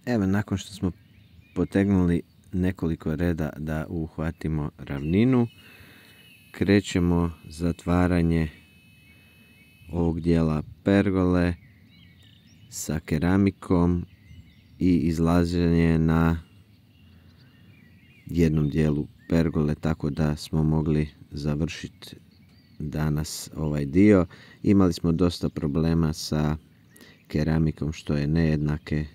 Evo, nakon što smo potegnuli nekoliko reda da uhvatimo ravninu, krećemo zatvaranje ovog dijela pergole sa keramikom i izlaženje na jednom dijelu pergole, tako da smo mogli završiti danas ovaj dio. Imali smo dosta problema sa keramikom što je nejednake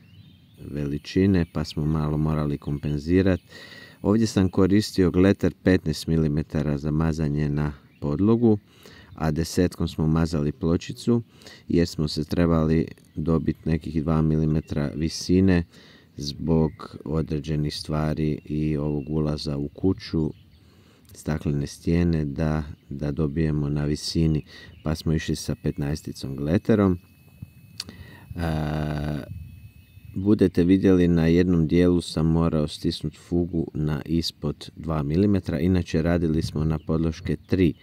veličine, pa smo malo morali kompenzirati. Ovdje sam koristio gleter 15 mm za mazanje na podlogu, a 10 smo mazali pločicu jer smo se trebali dobiti nekih 2 mm visine zbog određenih stvari i ovog ulaza u kuću, staklene stijene, da dobijemo na visini, pa smo išli sa 15 gleterom. Budete vidjeli, na jednom dijelu sam morao stisnuti fugu na ispod 2 mm, inače radili smo na podloške 3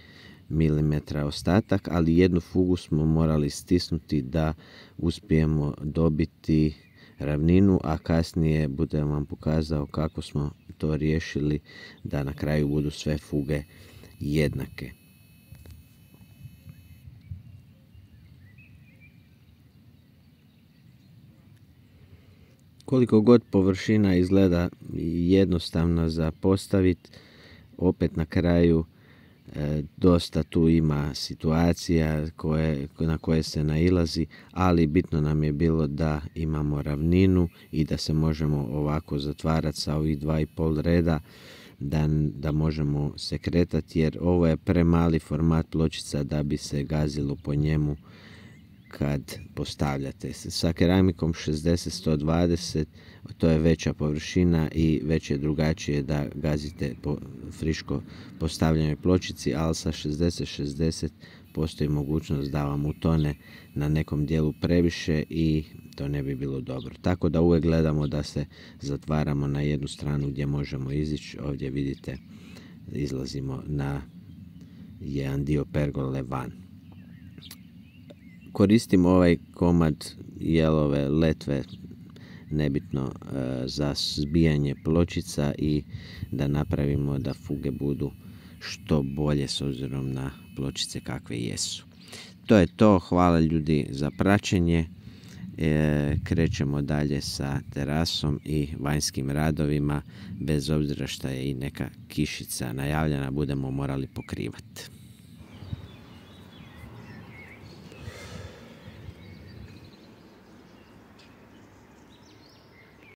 mm ostatak, ali jednu fugu smo morali stisnuti da uspijemo dobiti ravninu, a kasnije budem vam pokazao kako smo to riješili da na kraju budu sve fuge jednake. Koliko god površina izgleda jednostavno za postaviti, opet na kraju dosta tu ima situacija na koje se nailazi, ali bitno nam je bilo da imamo ravninu i da se možemo ovako zatvarati sa ovih 2,5 reda, da možemo se kretati, jer ovo je premali format pločica da bi se gazilo po njemu kad postavljate. Sa keramikom 60-120 to je veća površina i već je drugačije da gazite po friško postavljanoj pločici, ali sa 60-60 postoji mogućnost da vam utone na nekom dijelu previše i to ne bi bilo dobro. Tako da uvijek gledamo da se zatvaramo na jednu stranu gdje možemo izići. Ovdje vidite, izlazimo na jedan dio pergole van. Koristimo ovaj komad jelove letve, nebitno, za zbijanje pločica i da napravimo da fuge budu što bolje s obzirom na pločice kakve jesu. To je to, hvala ljudi za praćenje. Krećemo dalje sa terasom i vanjskim radovima, bez obzira što je i neka kišica najavljena, budemo morali pokrivati.